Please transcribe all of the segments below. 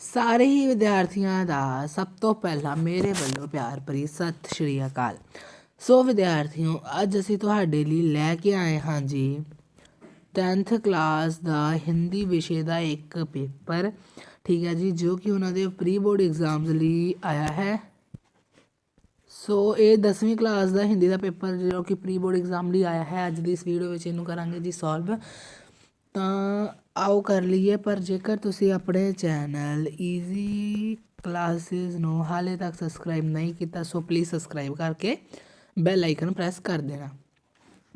ਸਾਰੇ ਹੀ ਵਿਦਿਆਰਥੀਆਂ ਦਾ ਸਭ ਤੋਂ ਪਹਿਲਾਂ ਮੇਰੇ ਵੱਲੋਂ ਪਿਆਰ ਭਰੀ ਸਤਿ ਸ਼੍ਰੀ ਅਕਾਲ। ਸੋ ਵਿਦਿਆਰਥੀਓ, ਅੱਜ ਅਸੀਂ ਤੁਹਾਡੇ ਲਈ ਲੈ ਕੇ ਆਏ ਹਾਂ ਜੀ 10th ਕਲਾਸ ਦਾ ਹਿੰਦੀ ਵਿਸ਼ੇ ਦਾ ਇੱਕ ਪੇਪਰ, ਠੀਕ ਹੈ ਜੀ, ਜੋ ਕਿ ਉਹਨਾਂ ਦੇ ਪ੍ਰੀ ਬੋਰਡ ਐਗਜ਼ਾਮਸ ਲਈ ਆਇਆ ਹੈ। ਸੋ ਇਹ 10ਵੀਂ ਕਲਾਸ ਦਾ ਹਿੰਦੀ ਦਾ ਪੇਪਰ ਜੋ ਕਿ ਪ੍ਰੀ ਬੋਰਡ ਐਗਜ਼ਾਮ ਲਈ ਆਇਆ ਹੈ। ਅੱਜ ਦੀ ਇਸ ਵੀਡੀਓ ਵਿੱਚ ਇਹਨੂੰ ਕਰਾਂਗੇ ਜੀ ਸੋਲਵ। ਤਾਂ ਆਓ ਕਰ ਲਈਏ। ਪਰ ਜੇਕਰ ਤੁਸੀਂ ਆਪਣੇ ਚੈਨਲ ਈਜ਼ੀ ਕਲਾਸਿਸ ਨੂੰ ਹਾਲੇ ਤੱਕ ਸਬਸਕ੍ਰਾਈਬ ਨਹੀਂ ਕੀਤਾ, ਸੋ ਪਲੀਜ਼ ਸਬਸਕ੍ਰਾਈਬ ਕਰਕੇ ਬੈਲ ਆਈਕਨ ਪ੍ਰੈਸ ਕਰ ਦੇਣਾ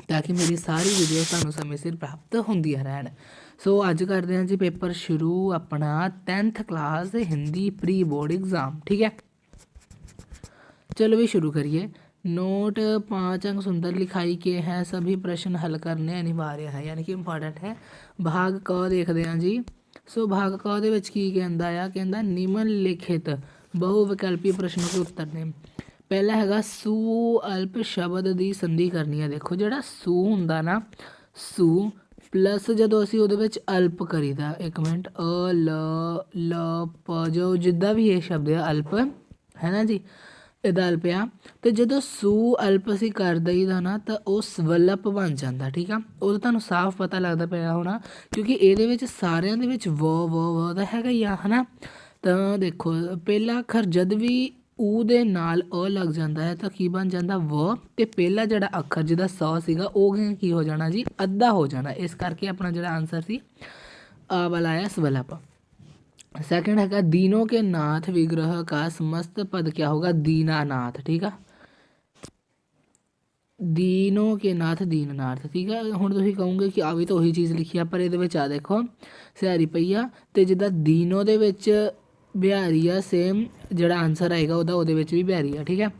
ਤਾਂ ਕਿ ਮੇਰੀ ਸਾਰੀ ਵੀਡੀਓ ਤੁਹਾਨੂੰ ਸਮੇਂ ਸਿਰ ਪ੍ਰਾਪਤ ਹੁੰਦੀਆਂ ਰਹਿਣ। ਸੋ ਅੱਜ ਕਰਦੇ ਹਾਂ ਜੀ ਪੇਪਰ ਸ਼ੁਰੂ, ਆਪਣਾ 10th ਕਲਾਸ ਦੇ ਹਿੰਦੀ ਪ੍ਰੀ बोर्ड एग्ज़ाम, ठीक है। चलो भी शुरू करिए। नोट 5 अंक सुंदर लिखाई के हैं, सभी प्रश्न हल करने अनिवार्य है, यानी कि इंपॉर्टेंट है। भाग क देखते हैं जी। सो भाग क ਦੇ ਵਿੱਚ ਕੀ ਕਹਿੰਦਾ ਆ, ਕਹਿੰਦਾ ਨਿਮਨ ਲਿਖਿਤ ਬਹੁ ਵਿਕਲਪੀ ਪ੍ਰਸ਼ਨ ਦੇ ਉੱਤਰ ਨੇ। ਪਹਿਲਾ ਹੈਗਾ ਸੂ ਅਲਪ ਸ਼ਬਦ ਦੀ ਸੰਧੀ ਕਰਨੀ ਹੈ। ਦੇਖੋ ਜਿਹੜਾ ਸੂ ਹੁੰਦਾ ਨਾ, ਸੂ ਪਲੱਸ ਜਦੋਂ ਅਸੀਂ ਉਹਦੇ ਵਿੱਚ ਅਲਪ ਕਰੀਦਾ, ਇੱਕ ਮਿੰਟ, ਅ ਲ ਪ ਜੋ ਜਿੱਦਾਂ ਵੀ ਇਹ ਸ਼ਬਦ ਆ ਅਲਪ ਹੈ ਨਾ ਜੀ, ਇਹਦਾ ਅਲਪ ਆ। ਅਤੇ ਜਦੋਂ ਸੂ ਅਲਪ ਅਸੀਂ ਕਰ ਦਈਦਾ ਨਾ ਤਾਂ ਉਹ ਸਵਲਪ ਬਣ ਜਾਂਦਾ, ਠੀਕ ਆ। ਉਹ ਤਾਂ ਤੁਹਾਨੂੰ ਸਾਫ਼ ਪਤਾ ਲੱਗਦਾ ਪਿਆ ਹੋਣਾ, ਕਿਉਂਕਿ ਇਹਦੇ ਵਿੱਚ ਸਾਰਿਆਂ ਦੇ ਵਿੱਚ ਵ ਦਾ ਹੈਗਾ ਹੀ ਆ, ਹੈ ਨਾ। ਤਾਂ ਦੇਖੋ ਪਹਿਲਾ ਅੱਖਰ ਜਦ ਵੀ ਊ ਦੇ ਨਾਲ ਅ ਲੱਗ ਜਾਂਦਾ ਹੈ ਤਾਂ ਕੀ ਬਣ ਜਾਂਦਾ, ਵ। ਅਤੇ ਪਹਿਲਾ ਜਿਹੜਾ ਅੱਖਰ ਜਿਹਦਾ ਸ ਸੀਗਾ ਉਹ ਕੀ ਹੋ ਜਾਣਾ ਜੀ, ਅੱਧਾ ਹੋ ਜਾਣਾ। ਇਸ ਕਰਕੇ ਆਪਣਾ ਜਿਹੜਾ ਆਨਸਰ ਸੀ ਆ ਵਾਲਾ ਆਇਆ ਸਵਲਪ। सेकंड है दीनों के नाथ विग्रह का समस्त पद क्या होगा, दीनानाथ, ठीक है। दीनों के नाथ दीननाथ, ठीक है। हुण तुसीं कहोगे कि आ भी तो ਉਹੀ ਚੀਜ਼ ਲਿਖੀ ਆ, ਪਰ ਇਹਦੇ ਵਿੱਚ ਆ ਦੇਖੋ ਸਿਹਾਰੀ ਪਈ ਆ, ਅਤੇ ਜਿੱਦਾਂ ਦੀਨੋ ਦੇ ਵਿੱਚ ਬਿਹਾਰੀ ਆ, ਸੇਮ ਜਿਹੜਾ ਆਨਸਰ ਆਏਗਾ ਉਹਦੇ ਵਿੱਚ ਵੀ ਬਿਹਾਰੀ ਆ, ਠੀਕ ਹੈ।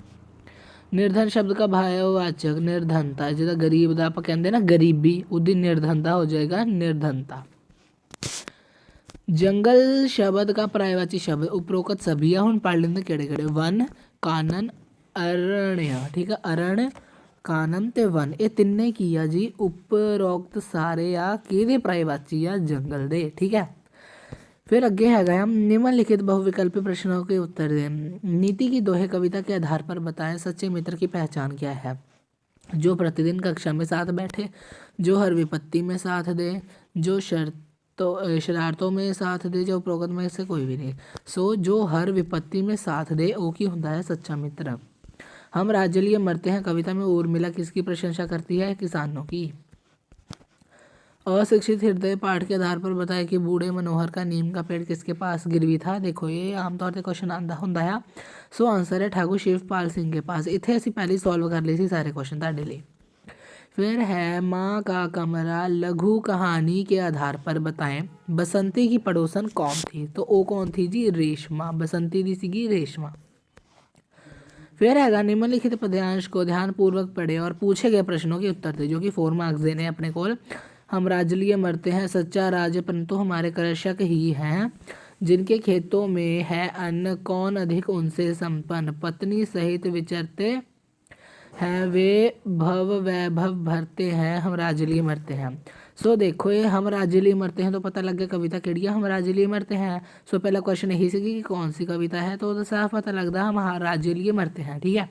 ਨਿਰਧਨ ਸ਼ਬਦ ਦਾ ਭਾਵਵਾਚਕ ਨਿਰਧਨਤਾ, ਜਿਹਦਾ ਗਰੀਬ ਦਾ ਆਪਾਂ ਕਹਿੰਦੇ ਨਾ ਗਰੀਬੀ, ਉਹਦੀ ਨਿਰਧਨਤਾ ਹੋ ਜਾਏਗਾ ਨਿਰਧਨਤਾ। जंगल शब्द का पर्यायवाची शब्द उपरोक्त सभी है। हम पढ़ लेंगे केड़े केड़े, वन, कानन, अरण्य, ठीक है। अरण्य, कानन ते वन, ये तिन्ने की आ जी उपरोक्त सारे आ किहदे पर्यायवाची आ, जंगल दे, ठीक है। फिर अगे हैगा निम्नलिखित बहुविकल्पी प्रश्नों के उत्तर दें। नीति की दोहे कविता के आधार पर बताएं सच्चे मित्र की पहचान क्या है। जो प्रतिदिन कक्षा में साथ बैठे, जो हर विपत्ति में साथ दे, जो शरारतों में साथ दे, जो उपरोक्त में से कोई भी नहीं। सो जो हर विपत्ति में साथ दे वो की होता है सच्चा मित्र। हम राज्य लिए मरते हैं कविता में उर्मिला किसकी प्रशंसा करती है, किसानों की। अशिक्षित हृदय पाठ के आधार पर बताए कि बूढ़े मनोहर का नीम का पेड़ किसके पास गिरवी था। देखो ये आमतौर पर क्वेश्चन आंदा होंदा है। सो आंसर है ठाकुर शिवपाल सिंह के पास। इतने असीं पहले सॉल्व कर लिए थे सारे क्वेश्चन तुहाडे लिए। फिर है माँ का कमरा लघु कहानी के आधार पर बताएं बसंती की पड़ोसन कौन थी। तो वो कौन थी जी, रेशमा। बसंती दी सीगी रेशमा। फिर है निम्नलिखित पद्यांश को ध्यानपूर्वक पढ़े और पूछे गए प्रश्नों के उत्तर थे, जो कि 4 मार्क्स देने अपने को। हम राज्य लिए मरते हैं, सच्चा राज्य परंतु हमारे कृषक ही हैं। जिनके खेतों में है अन्न, कौन अधिक उनसे संपन्न। पत्नी सहित विचरते हैं, वे भव वैभव भरते हैं, हम राज्य लिए मरते हैं। सो देखो ये हम राज्य लिए मरते हैं तो पता लग गया कविता केड़ी है, हम राज्य लिए मरते हैं। सो पहला क्वेश्चन यही सी कि कौन सी कविता है, तो साफ पता लगता हम राज्य लिए मरते हैं, ठीक है।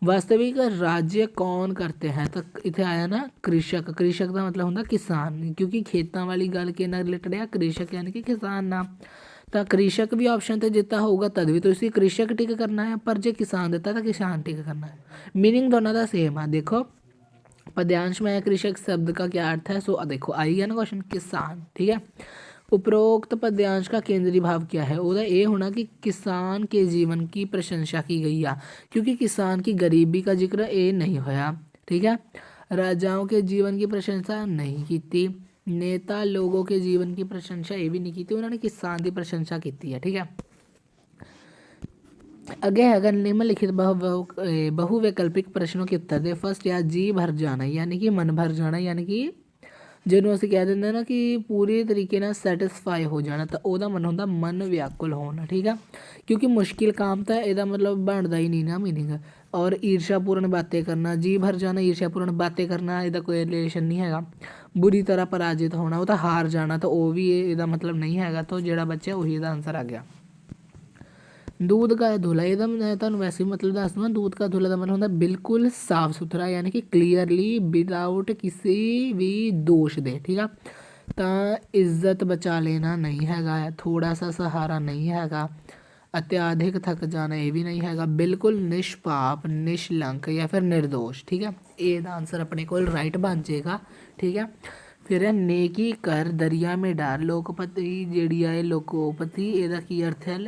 वास्तविक राज्य कौन करते हैं, तो इतने आया ना कृषक। कृषक का मतलब होंगे किसान, क्योंकि खेतों वाली गल के रिलेटेड है कृषक, यानी कि किसान ना। तो कृषक भी ऑप्शन तो जिता होगा तद भी तो इसी कृषक टिक करना है, पर जो किसान देता तो किसान टिक करना है। मीनिंग दोनों का सेम है। देखो पद्यांश में कृषक शब्द का क्या अर्थ है, सो देखो आई है ना क्वेश्चन, किसान, ठीक है। उपरोक्त पद्यांश का केंद्रीय भाव क्या है, वह ये होना कि किसान के जीवन की प्रशंसा की गई है, क्योंकि किसान की गरीबी का जिक्र ये नहीं होया, ठीक है। राजाओं के जीवन की प्रशंसा नहीं की थी, नेता लोगों के जीवन की प्रशंसा ये भी नहीं की थी, उन्होंने किसान की प्रशंसा की है, ठीक है। अगे अगर निम्नलिखित बहुवैकल्पिक प्रश्नों के उत्तर दे। फर्स्ट या जी भर जाना, यानी कि मन भर जाना, यानी कि ਜਿਹਨੂੰ ਅਸੀਂ ਕਹਿ ਦਿੰਦੇ ਨਾ ਕਿ ਪੂਰੇ ਤਰੀਕੇ ਨਾਲ ਸੈਟਿਸਫਾਈ ਹੋ ਜਾਣਾ, ਤਾਂ ਉਹਦਾ ਮਨ ਹੁੰਦਾ ਮਨ ਵਿਆਕੁਲ ਹੋਣਾ, ਠੀਕ ਆ। ਕਿਉਂਕਿ ਮੁਸ਼ਕਿਲ ਕੰਮ ਤਾਂ ਇਹਦਾ ਮਤਲਬ ਬਣਦਾ ਹੀ ਨਹੀਂ ਨਾ ਮੀਨਿੰਗ। ਔਰ ਈਰਸ਼ਾਪੂਰਨ ਬਾतें ਕਰਨਾ, ਜੀ ਭਰ ਜਾਣਾ, ਈਰਸ਼ਾਪੂਰਨ ਬਾतें ਕਰਨਾ, ਇਹਦਾ ਕੋਈ ਰਿਲੇਸ਼ਨ ਨਹੀਂ ਹੈਗਾ। ਬੁਰੀ ਤਰ੍ਹਾਂ ਪਰਾਜਿਤ ਹੋਣਾ, ਉਹ ਤਾਂ ਹਾਰ ਜਾਣਾ, ਤਾਂ ਉਹ ਵੀ ਇਹਦਾ ਮਤਲਬ ਨਹੀਂ ਹੈਗਾ। ਤਾਂ ਜਿਹੜਾ ਬੱਚਾ ਉਹੀ ਇਹਦਾ ਆਨਸਰ ਆ ਗਿਆ। दूध का धुला, ਇਹਦਾ ਮੈਂ ਤੁਹਾਨੂੰ ਵੈਸੇ ਮਤਲਬ ਦੱਸ ਦਵਾਂ, दूध का धुला ਦਾ ਮਤਲਬ ਹੁੰਦਾ ਬਿਲਕੁਲ ਸਾਫ ਸੁਥਰਾ, ਯਾਨੀ ਕਿ ਕਲੀਅਰਲੀ ਵਿਦਾਊਟ ਕਿਸੇ ਵੀ ਦੋਸ਼ ਦੇ, ਠੀਕ ਆ। ਤਾਂ ਇੱਜ਼ਤ ਬਚਾ ਲੈਣਾ ਨਹੀਂ ਹੈਗਾ, ਥੋੜਾ ਸਾ ਸਹਾਰਾ ਨਹੀਂ ਹੈਗਾ, ਅਤਿਆਧਿਕ ਥੱਕ ਜਾਣਾ ਇਹ ਵੀ ਨਹੀਂ ਹੈਗਾ, ਬਿਲਕੁਲ ਨਿਸ਼ਪਾਪ, ਨਿਸ਼ਲੰਕ ਜਾਂ ਫਿਰ ਨਿਰਦੋਸ਼, ਠੀਕ ਆ। ਇਹਦਾ ਆਨਸਰ ਆਪਣੇ ਕੋਲ ਰਾਈਟ ਬਣ ਜਾਏਗਾ, ਠੀਕ ਆ। ਫਿਰ ਹੈ ਨੇਕੀ ਕਰ ਦਰਿਆ ਮੇਂ ਡਾਲ, ਲੋਕਪਤੀ ਜਿਹੜੀ ਆ ਇਹ ਲੋਕੋਪਤੀ, ਇਹਦਾ ਕੀ ਅਰਥ ਹੈ?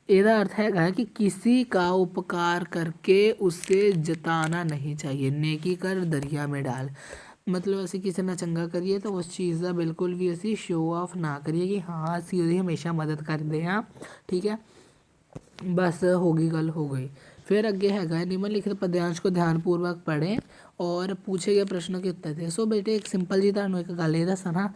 ਇਹਦਾ ਅਰਥ ਹੈਗਾ ਕਿ किसी का उपकार करके उसे जताना नहीं चाहिए। नेकी कर दरिया में डाल, ਮਤਲਬ ਅਸੀਂ ਕਿਸੇ ਨਾਲ ਚੰਗਾ ਕਰੀਏ ਤਾਂ ਉਸ ਚੀਜ਼ ਦਾ ਬਿਲਕੁਲ ਵੀ ਅਸੀਂ ਸ਼ੋਅ ਆਫ ਨਾ ਕਰੀਏ ਕਿ ਹਾਂ ਅਸੀਂ ਉਹਦੀ ਹਮੇਸ਼ਾ ਮਦਦ ਕਰਦੇ ਹਾਂ, ਠੀਕ ਹੈ। बस होगी गल हो गई। फिर अगे हैगा निम्नलिखित पद्यांश को ध्यानपूर्वक पढ़ें और पूछे गए प्रश्नों के उत्तर दें। सो बेटे एक सिंपल जी तुहानूं एक गल ये दसां,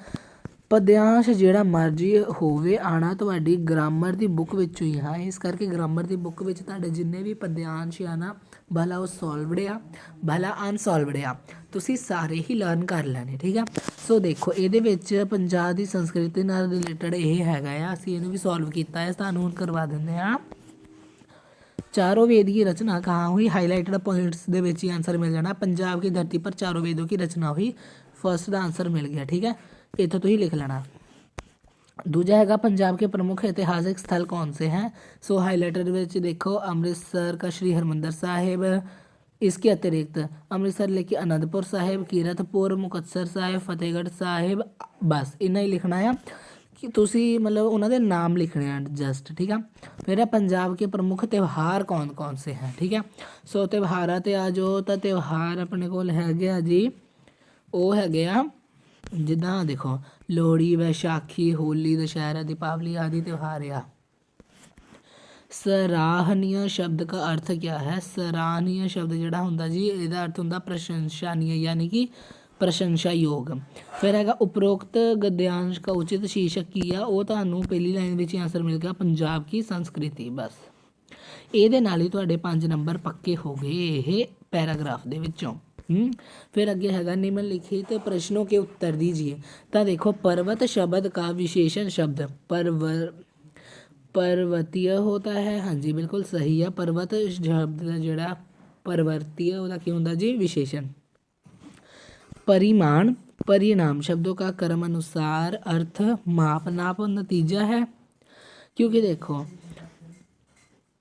पद्यांश ਜਿਹੜਾ ਮਰਜ਼ੀ ਹੋਵੇ ਆਣਾ ਤੁਹਾਡੀ ਗ੍ਰਾਮਰ ਦੀ ਬੁੱਕ ਵਿੱਚੋਂ ਹੀ ਆ। ਇਸ ਕਰਕੇ ਗ੍ਰਾਮਰ ਦੀ ਬੁੱਕ ਵਿੱਚ ਤੁਹਾਡੇ ਜਿੰਨੇ ਵੀ ਪਦਿਆਂਸ਼ ਆ ਨਾ, ਭਲਾ ਉਹ ਸੋਲਵਡ ਆ ਭਲਾ ਅਨਸੋਲਵਡ ਆ, ਤੁਸੀਂ ਸਾਰੇ ਹੀ ਲਰਨ ਕਰ ਲੈਣੇ, ਠੀਕ ਆ। ਸੋ ਦੇਖੋ ਇਹਦੇ ਵਿੱਚ ਪੰਜਾਬ ਦੀ ਸੰਸਕ੍ਰਿਤੀ ਨਾਲ ਰਿਲੇਟਡ ਇਹ ਹੈਗਾ ਆ, ਅਸੀਂ ਇਹਨੂੰ ਵੀ ਸੋਲਵ ਕੀਤਾ ਹੈ, ਤੁਹਾਨੂੰ ਹੁਣ ਕਰਵਾ ਦਿੰਦੇ ਹਾਂ। चारों वेद की रचना कहाँ हुई? हाईलाइटेड पॉइंट्स ਦੇ ਵਿੱਚ ਹੀ आंसर मिल जाना। पंजाब की धरती पर चारों वेदों की रचना हुई, फर्स्ट ਦਾ आंसर मिल गया, ठीक है। इतना तो ही लिख लेना। दूजा हैगा पंजाब के प्रमुख ऐतिहासिक स्थल कौन से हैं? सो हाईलाइटेड ਵਿੱਚ देखो अमृतसर का श्री हरमंदर साहिब, इसके अतिरिक्त अमृतसर लेके अनंदपुर साहिब, कीरतपुर, मुकतसर साहिब, फतेहगढ़ साहिब, बस इन्ना ही लिखना है कि तुसी मतलब उन्होंने नाम लिखने हैं जस्ट, ठीक है। फिर है पंजाब के प्रमुख त्यौहार कौन कौन से हैं, ठीक है। सो त्यौहार ते आ जाओ, तो त्यौहार अपने को है जी वो है जिदा देखो लोहड़ी, वैशाखी, होली, दशहरा, दीपावली आदि त्यौहार आ। सराहनीय शब्द का अर्थ क्या है? सराहनीय शब्द जोड़ा होंगे जी इसका अर्थ होंगे प्रशंसनीय, यानी कि प्रशंसा योग। फिर है उपरोक्त गद्यांश का उचित शीर्षक की आ, वो तुहानूं पहली लाइन में आंसर मिल गया पंजाब की संस्कृति। बस ये नाल ही तुहाडे 5 नंबर पक्के हो गए ये पैराग्राफ दे विचों। फिर अगे हैगा निम्नलिखित प्रश्नों के उत्तर दीजिए। तो देखो पर्वत शब्द का विशेषण शब्द पर्वतीय होता है, हाँ जी बिल्कुल सही है। पर्वत शब्द का जोड़ा पर्वतीय होता क्या होता जी? विशेषण। परिमाण परिणाम शब्दों का क्रम अनुसार अर्थ माप नाप नतीजा है, क्योंकि देखो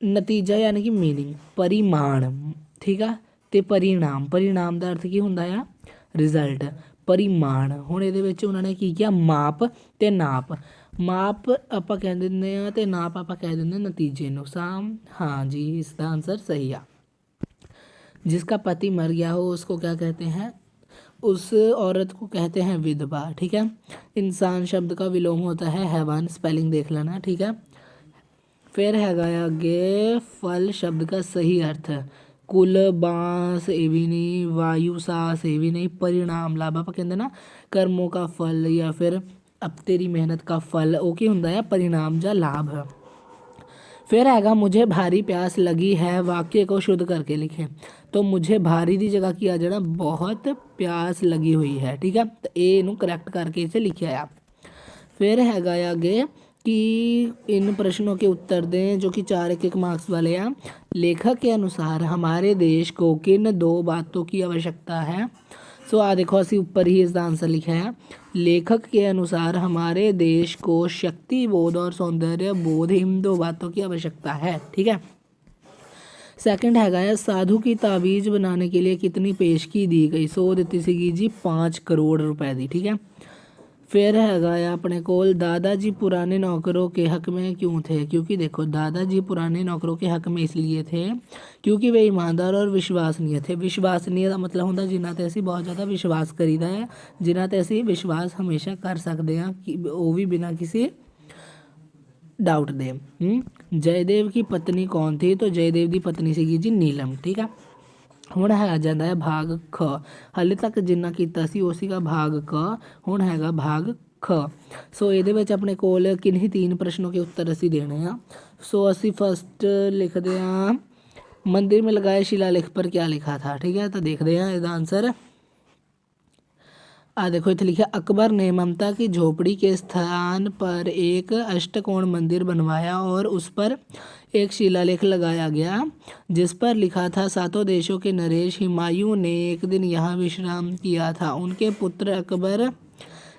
नतीजा यानी कि मीनिंग, परिमाण, ठीक है, तो परिणाम परिणाम का अर्थ की होंदा आ? रिजल्ट। परिमाण हुण इहदे विच उन्होंने की किया? माप ते नाप। माप आपां कह दिंदे आ ते नाप आपां कह दिंदे नतीजे नूं। साम हाँ जी इसका आंसर सही आ। जिसका पति मर गया हो उसको क्या कहते हैं? उस औरत को कहते हैं विधवा, ठीक है। इंसान शब्द का विलोम होता है हैवान, स्पेलिंग देख लेना, ठीक है। फिर हैगा आगे फल शब्द का सही अर्थ कुल, बांस ये भी नहीं, वायु सास ये भी नहीं, परिणाम लाभ आप कहते ना कर्मों का फल या फिर अब तेरी मेहनत का फल वो की होंदा है परिणाम या लाभ। फिर हैगा मुझे भारी प्यास लगी है, वाक्य को शुद्ध करके लिखें। तो मुझे भारी की जगह की आ जाना बहुत प्यास लगी हुई है, ठीक है। तो ये इनू करैक्ट करके इसे लिखे आ। फिर हैगा आगे कि इन प्रश्नों के उत्तर दें जो कि 4 1 मार्क्स वाले हैं। लेखक के अनुसार हमारे देश को किन 2 बातों की आवश्यकता है? सो आ देखो असी ऊपर ही इसका आंसर लिखा है। लेखक के अनुसार हमारे देश को शक्ति बोध और सौंदर्य बोध इन 2 बातों की आवश्यकता है, ठीक है। सेकंड हैगा साधु की तावीज़ बनाने के लिए कितनी पेशगी दी गई? सो दी सी जी 5 करोड़ रुपए दी, ठीक है। फिर हैगा अपने कोल दादाजी पुराने नौकरों के हक में क्यों थे? क्योंकि देखो दादाजी पुराने नौकरों के हक में इसलिए थे क्योंकि वे ईमानदार और विश्वसनीय थे। विश्वसनीय का मतलब होंगे जिन्हां ते असीं बहुत ज़्यादा विश्वास करीदा है, जिन्हां ते असीं विश्वास हमेशा कर सकते हैं कि वो भी बिना किसी डाउट दे। जयदेव की पत्नी कौन थी? तो जयदेव की पत्नी सी जी नीलम, ठीक है। ਹੁਣ ਹੈ ਜਾਂਦਾ ਹੈ ਭਾਗ ਖ। ਹਾਲੇ ਤੱਕ ਜਿੰਨਾ ਕੀਤਾ ਸੀ ਉਹ ਸੀਗਾ ਭਾਗ ਕ, ਹੁਣ ਹੈਗਾ ਭਾਗ ਖ। ਸੋ ਇਹਦੇ ਵਿੱਚ ਆਪਣੇ ਕੋਲ ਕਿन्हीं 3 प्रश्नों के उत्तर ਅਸੀਂ देने ਆ। ਸੋ ਅਸੀਂ ਫਸਟ ਲਿਖਦੇ ਹਾਂ मंदिर में लगाए शिलालेख पर क्या लिखा था। ठीक है, तो देखते हैं इसका आंसर। देखो इतने लिखा, अकबर ने ममता की झोपड़ी के स्थान पर एक अष्टकोण मंदिर बनवाया और उस पर एक शिलालेख लगाया गया जिस पर लिखा था, सातों देशों के नरेश हुमायूं ने एक दिन यहाँ विश्राम किया था। उनके पुत्र अकबर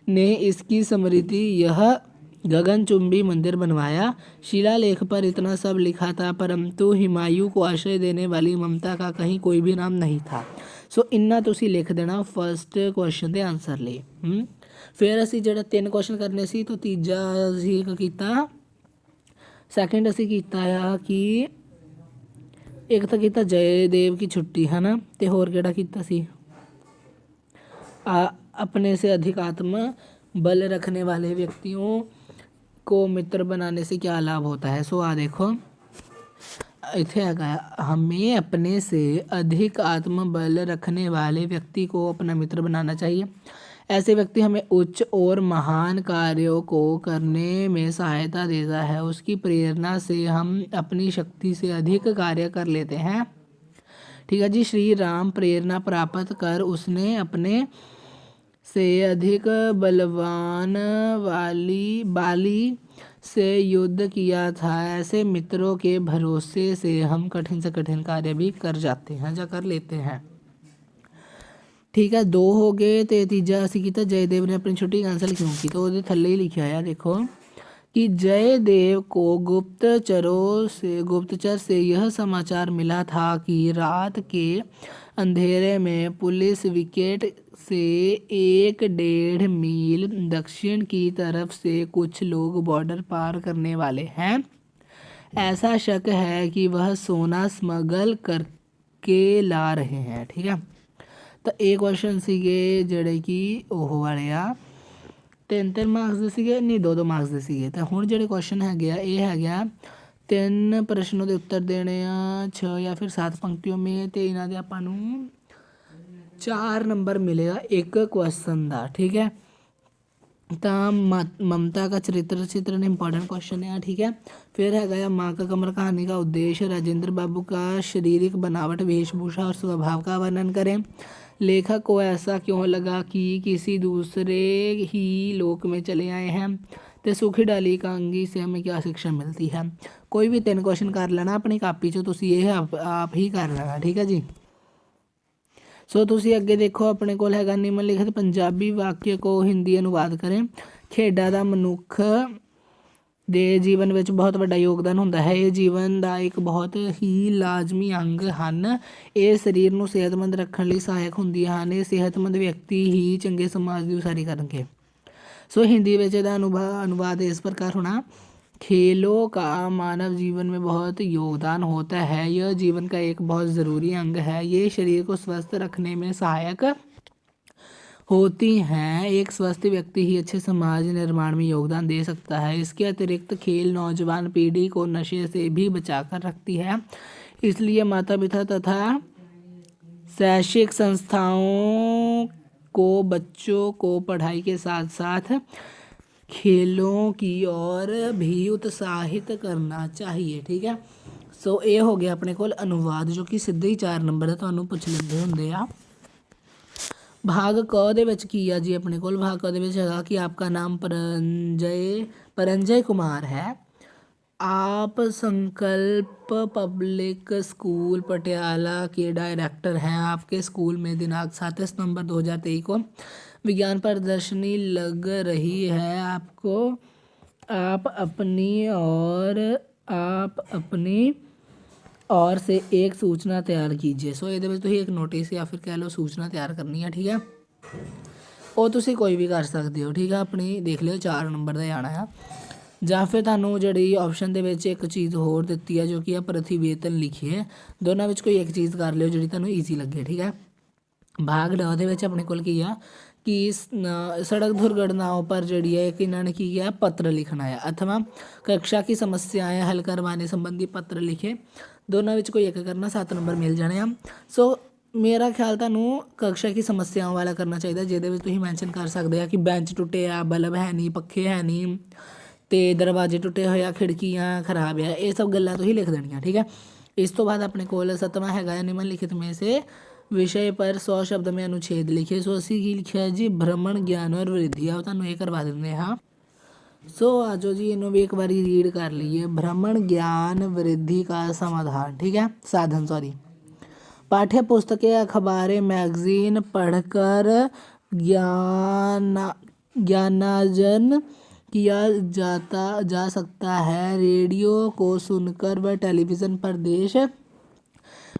ने इसकी स्मृति यह गगनचुंबी मंदिर बनवाया। शिलालेख पर इतना सब लिखा था परंतु हुमायूं को आश्रय देने वाली ममता का कहीं कोई भी नाम नहीं था। सो इन्ना तुसी लिख देना फर्स्ट क्वेश्चन के आंसर लिए। फिर असी जो 3 क्वेश्चन करने सी, तो तीजा असी किया, सैकेंड असी किया कि एक तो किया जयदेव की छुट्टी है ना, तो होर केड़ा किया सी, अपने से अधिक आत्म बल रखने वाले व्यक्तियों को मित्र बनाने से क्या लाभ होता है। सो देखो इथे है, हमें अपने से अधिक आत्मबल रखने वाले व्यक्ति को अपना मित्र बनाना चाहिए। ऐसे व्यक्ति हमें उच्च और महान कार्यों को करने में सहायता देता है। उसकी प्रेरणा से हम अपनी शक्ति से अधिक कार्य कर लेते हैं। ठीक है जी। श्री राम प्रेरणा प्राप्त कर उसने अपने से अधिक बलवान बाली से युद्ध किया था। ऐसे मित्रों के भरोसे से हम कठिन से कठिन कार्य भी कर जाते हैं या कर लेते हैं। ठीक है, 2 हो गए। तो तीजा असी किया, जयदेव ने अपनी छुट्टी कैंसल क्यों की, तो वो थले ही लिखा है देखो कि जयदेव को गुप्तचर से यह समाचार मिला था कि रात के अंधेरे में पुलिस विकेट से 1.5 मील दक्षिण की तरफ से कुछ लोग बॉर्डर पार करने वाले हैं। ऐसा शक है कि वह सोना स्मगल करके ला रहे हैं। ठीक है, तो एक क्वेश्चन सीगे ਜਿਹੜੇ कि ਉਹ ਵਾਲੇ ਆ 3 मार्क्स ਦੇ ਸੀਗੇ, नहीं 2 मार्क्स ਦੇ ਸੀਗੇ। तो ਹੁਣ ਜਿਹੜੇ क्वेश्चन ਹੈਗੇ ਆ ਇਹ ਹੈਗੇ ਆ 3 प्रश्नों के उत्तर देने आ 6 या फिर 7 पंक्तियों में, तो इन्हों के ਆਪਾਂ ਨੂੰ 4 नंबर मिलेगा एक क्वेश्चन का। ठीक है, तो ममता का चित्रण इंपॉर्टेंट क्वेश्चन है। ठीक है, फिर है माँ का कमरा कहानी का उद्देश्य, राजेंद्र बाबू का शारीरिक बनावट, वेशभूषा और स्वभाव का वर्णन करें। लेखक को ऐसा क्यों लगा कि किसी दूसरे ही लोक में चले आए हैं। तो सूखी डाली कांगी से हमें क्या शिक्षा मिलती है। कोई भी 3 क्वेश्चन कर लेना अपनी कापी चो, तुसी ये आप ही कर लेना। ठीक है जी। सो तुसी अगे देखो अपने कोल हैगा निम्नलिखित पंजाबी वाक्य को हिंदी अनुवाद करें। खेडां दा मनुख दे जीवन में बहुत बड़ा योगदान होता है। ये जीवन का एक बहुत ही लाजमी अंग हैं। ये शरीर को सेहतमंद रखने लिए सहायक होंदियां हैं। ये सेहतमंद व्यक्ति ही चंगे समाज की उसारी करेंगे। सो हिंदी में इसका अनुवाद इस प्रकार होना, खेलों का मानव जीवन में बहुत योगदान होता है। यह जीवन का एक बहुत ज़रूरी अंग है। ये शरीर को स्वस्थ रखने में सहायक होती हैं। एक स्वस्थ व्यक्ति ही अच्छे समाज निर्माण में योगदान दे सकता है। इसके अतिरिक्त खेल नौजवान पीढ़ी को नशे से भी बचाकर रखती है। इसलिए माता पिता तथा शैक्षिक संस्थाओं को बच्चों को पढ़ाई के साथ साथ खेलों की ओर भी उत्साहित करना चाहिए। ठीक है, सो ये हो गया अपने को अनुवाद जो कि सीधे ही 4 नंबर तो पुछ लेंदे होंदे आ। भाग क दे विच की आ जी अपने को, भाग क दे विच हैगा कि आपका नाम परंजय कुमार है। आप संकल्प पब्लिक स्कूल पटियाला के डायरेक्टर हैं। आपके स्कूल में दिनांक 7 सितंबर 2023 को विज्ञान प्रदर्शनी लग रही है। आप अपनी और से एक सूचना तैयार कीजिए। सो ये एक नोटिस या फिर कह लो सूचना तैयार करनी है। ठीक है, वो तुसी कोई भी कर सकते हो। ठीक है, अपनी देख लियो 4 नंबर का आना है। ਜਾਂ ਫਿਰ ਤੁਹਾਨੂੰ ਜਿਹੜੀ ਆਪਸ਼ਨ ਦੇ ਵਿੱਚ ਇੱਕ ਚੀਜ਼ ਹੋਰ ਦਿੱਤੀ ਹੈ ਜੋ ਕਿ ਆ ਪ੍ਰਤੀਵੇਤਨ ਲਿਖੀ ਹੈ। ਦੋਨਾਂ ਵਿੱਚ ਕੋਈ ਇੱਕ ਚੀਜ਼ ਕਰ ਲਿਓ ਜਿਹੜੀ ਤੁਹਾਨੂੰ ਈਜ਼ੀ ਲੱਗੇ। ਠੀਕ ਹੈ, भाग ड ਦੇ ਵਿੱਚ ਆਪਣੇ ਕੋਲ ਕੀ ਆ कि सड़क दुर्घटनाओं पर जड़ी है कि इन्होंने की है पत्र लिखना है अथवा कक्षा की समस्याएं हल करवाने संबंधी पत्र लिखे। दोनों में कोई एक करना 7 नंबर मिल जाने हैं। सो मेरा ख्याल ਤੁਹਾਨੂੰ कक्षा की समस्याओं वाला करना चाहिए ਜਿਹਦੇ ਵਿੱਚ ਤੁਸੀਂ ਮੈਂਸ਼ਨ ਕਰ ਸਕਦੇ ਆ ਕਿ ਬੈਂਚ ਟੁੱਟੇ ਆ, ਬਲਬ ਹੈ ਨਹੀਂ, ਪੱਖੇ ਹੈ ਨਹੀਂ ਤੇ ਦਰਵਾਜ਼ੇ ਟੁੱਟੇ ਹੋਏ ਆ, ਖਿੜਕੀਆਂ ਖਰਾਬ ਆ, ਇਹ ਸਭ ਗੱਲਾਂ ਤੁਸੀਂ ਲਿਖ ਦੇਣੀਆਂ। ਠੀਕ है। इस तो बाद अपने कोल 7वां हैगा निम्नलिखित में से विषय पर 100 शब्द में अनुच्छेद लिखे। सो असी की लिखिਆ जी भ्रमण ज्ञान और वृद्धि। ਆ ਤੁਹਾਨੂੰ ਇਹ ਕਰਵਾ ਦਿੰਦੇ ਹਾਂ। सो आ जाओ जी इन्हों भी एक बार रीड कर लीजिए। भ्रमण ज्ञान वृद्धि का समाधान। ठीक है, साधन सॉरी। पाठ्य पुस्तकें, अखबारें, मैगजीन पढ़कर ज्ञानार्जन किया जा सकता है। रेडियो को सुनकर व टेलीविज़न पर देश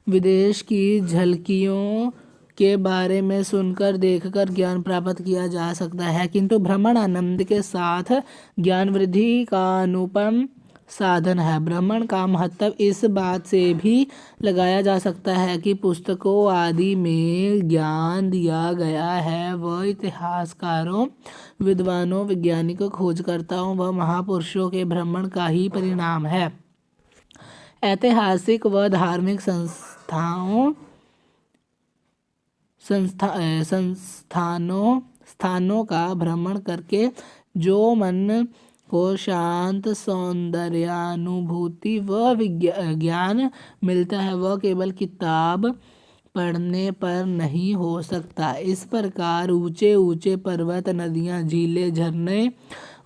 विदेश की झलकियों के बारे में सुनकर देखकर ज्ञान प्राप्त किया जा सकता है, किंतु भ्रमण आनंद के साथ ज्ञान वृद्धि का अनुपम साधन है। भ्रमण का महत्व इस बात से भी लगाया जा सकता है कि पुस्तकों आदि में ज्ञान दिया गया है वह इतिहासकारों, विद्वानों, वैज्ञानिकों, खोजकर्ताओं व महापुरुषों के भ्रमण का ही परिणाम है। ऐतिहासिक व धार्मिक स्थानों का भ्रमण करके जो मन को शांत, सौंदर्यानुभूति व ज्ञान मिलता है वह केवल किताब पढ़ने पर नहीं हो सकता। इस प्रकार ऊंचे ऊंचे पर्वत, नदियाँ, झीलें, झरने,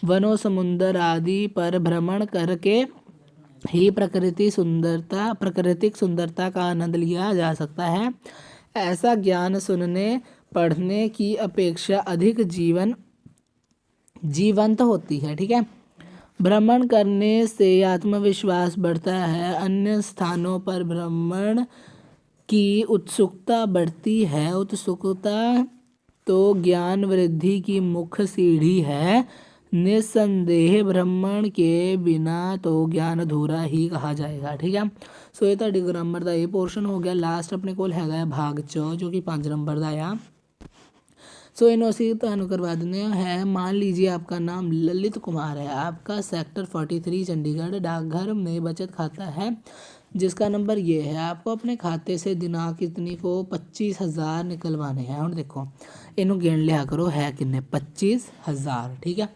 वनों, समुद्र आदि पर भ्रमण करके ही प्राकृतिक सुंदरता का आनंद लिया जा सकता है। ऐसा ज्ञान सुनने पढ़ने की अपेक्षा अधिक जीवंत होती है। ठीक है। भ्रमण करने से आत्मविश्वास बढ़ता है, अन्य स्थानों पर भ्रमण की उत्सुकता बढ़ती है। उत्सुकता तो ज्ञान वृद्धि की मुख्य सीढ़ी है। निसंदेह भ्रमण के बिना तो ज्ञान अधूरा ही कहा जाएगा। ठीक है। सो ये ਤੁਹਾਡੀ ग्रामर का ये पोर्शन हो गया। लास्ट अपने कोल हैगा भाग 4 जो कि 5 नंबर का आ। सो इन्हों असी तुहानू करवा देने हैं। मान लीजिए आपका नाम ललित कुमार है, आपका सेक्टर 43 चंडीगढ़ डाकघर में बचत खाता है जिसका नंबर ये है। आपको अपने खाते से दिनांक इतनी को 25,000 निकलवाने हैं। हम देखो इनू गिन लिया करो है किन्ने 25,000। ठीक है।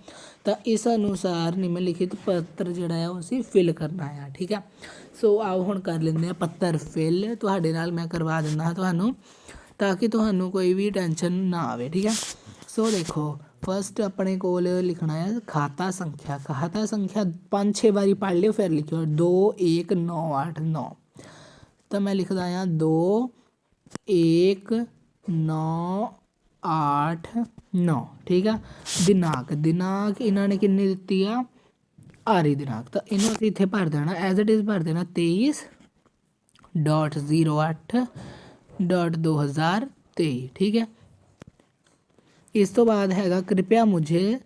तो इस अनुसार निम्नलिखित पत्र जोड़ा है उसे फिल करना है। ठीक है। सो आओ हम कर लेंगे पत्र फिल। तुहाडे नाल मैं करवा दिंदा तुहानू ताकि तुहानू कोई भी टेंशन ना आवे। ठीक है। सो देखो फस्ट अपने कोल लिखना है खाता संख्या। खाता संख्या 5-6 बारी पढ़ लियो फिर लिखियो 21989। तो मैं लिखदा आं 21989। ठीक है। दिनांक इन्होंने किन्नी दित्ती आ आरी दिनांक। तो इन्हों असीं इत्थे भर देना एज इट इज़ भर देना 23.08.2023। ठीक है। इस तो बाद हैगा कृपया मुझे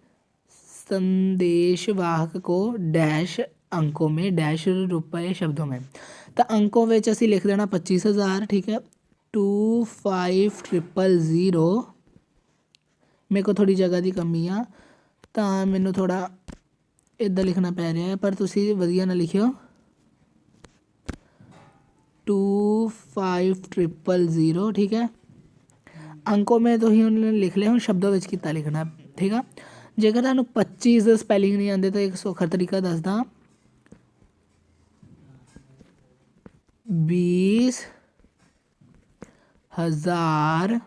संदेशवाहक को डैश अंकों में डैश रुपए शब्दों में। तो अंकों में असी लिख देना 25,000। ठीक है। 25,000 मेरे को थोड़ी जगह की कमी आ तो मैनू थोड़ा इदा लिखना पै रहा है पर तुसी वधिया ना लिखियो 25,000। ठीक है। अंकों में तो ही उन्होंने लिख लिया हूँ शब्दों में कितना लिखना। ठीक है। जेकर तुहानू 25 स्पैलिंग नहीं आते तो एक सौखा तरीका दसदा 20,000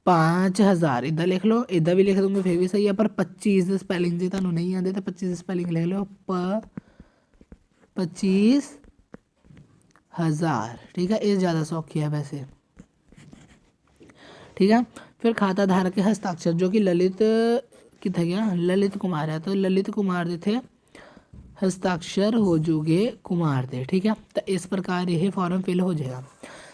5,000 इदा लिख लो। इदा भी लिख दूंगे फिर भी सही है पर 25 स्पैलिंग जो तुहानू नहीं आते तो 25 स्पैलिंग लिख लो 25,000। ठीक है। ये ज़्यादा सौखी है वैसे। ठीक है। फिर खाता धारक के हस्ताक्षर जो कि ललित कितना गया ललित कुमार है तो ललित कुमार दे थे हस्ताक्षर हो जूगे कुमार दे। ठीक है। तो इस प्रकार यह फॉर्म फिल हो जाएगा।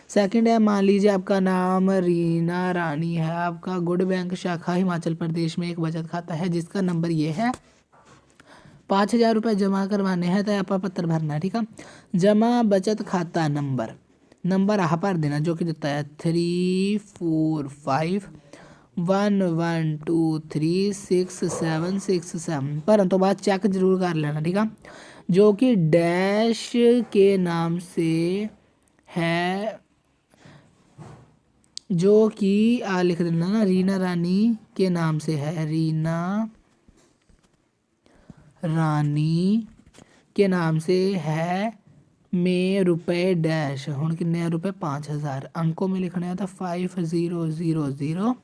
सेकंड है मान लीजिए आपका नाम रीना रानी है, आपका गुड बैंक शाखा हिमाचल प्रदेश में एक बचत खाता है जिसका नंबर ये है। 5,000 रुपये जमा करवाने हैं तो आप पत्र भरना है। ठीक है। जमा बचत खाता नंबर आह भर देना जो कि दिता है 34511236767 भरन तो बाद चेक जरूर कर लेना। ठीक है। जो कि डैश के नाम से है जो कि लिख देना ना, रीना रानी के नाम से है, रीना रानी के नाम से है, में रुपए डैश हुण किन्ने रुपए 5000 अंकों में लिखने तो 5000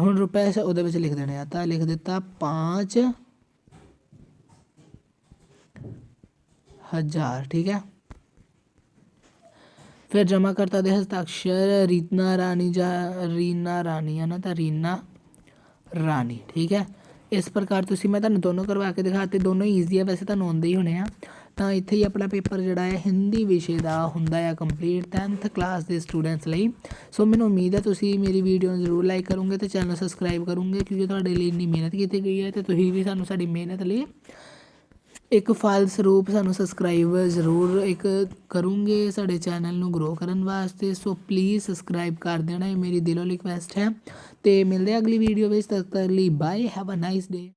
हुण रुपए उहदे विच लिख देने तो लिख दिता 5000। ठीक है। फिर जमाकर्ता दे हस्ताक्षर रीना रानी है ना, तो रीना रानी। ठीक है। इस प्रकार तुसी मैं तुहानूं दोनों करवा के दिखाते, दोनों ईजी है, वैसे तुहानूं आउंदे ही होने आ। तो इत्थे ही अपना पेपर जिहड़ा है हिंदी विषय का हुंदा है कंप्लीट 10th क्लास के स्टूडेंट्स लई। सो मैनूं उम्मीद है तुसी मेरी वीडियो जरूर लाइक करोगे तो चैनल सबसक्राइब करोगे, क्योंकि तुहाडे लई इन्नी मेहनत की गई है, तो तुसीं भी सानूं साडी मेहनत लई एक फल स्वरूप सानूं सबसक्राइब जरूर एक करूँगे साढ़े चैनल नूं ग्रो करन वास्ते। सो प्लीज़ सबसक्राइब कर देना, ये मेरी दिलों रिक्वेस्ट है। तो मिलते हैं अगली वीडियो में, तक के लिए bye, have a nice day.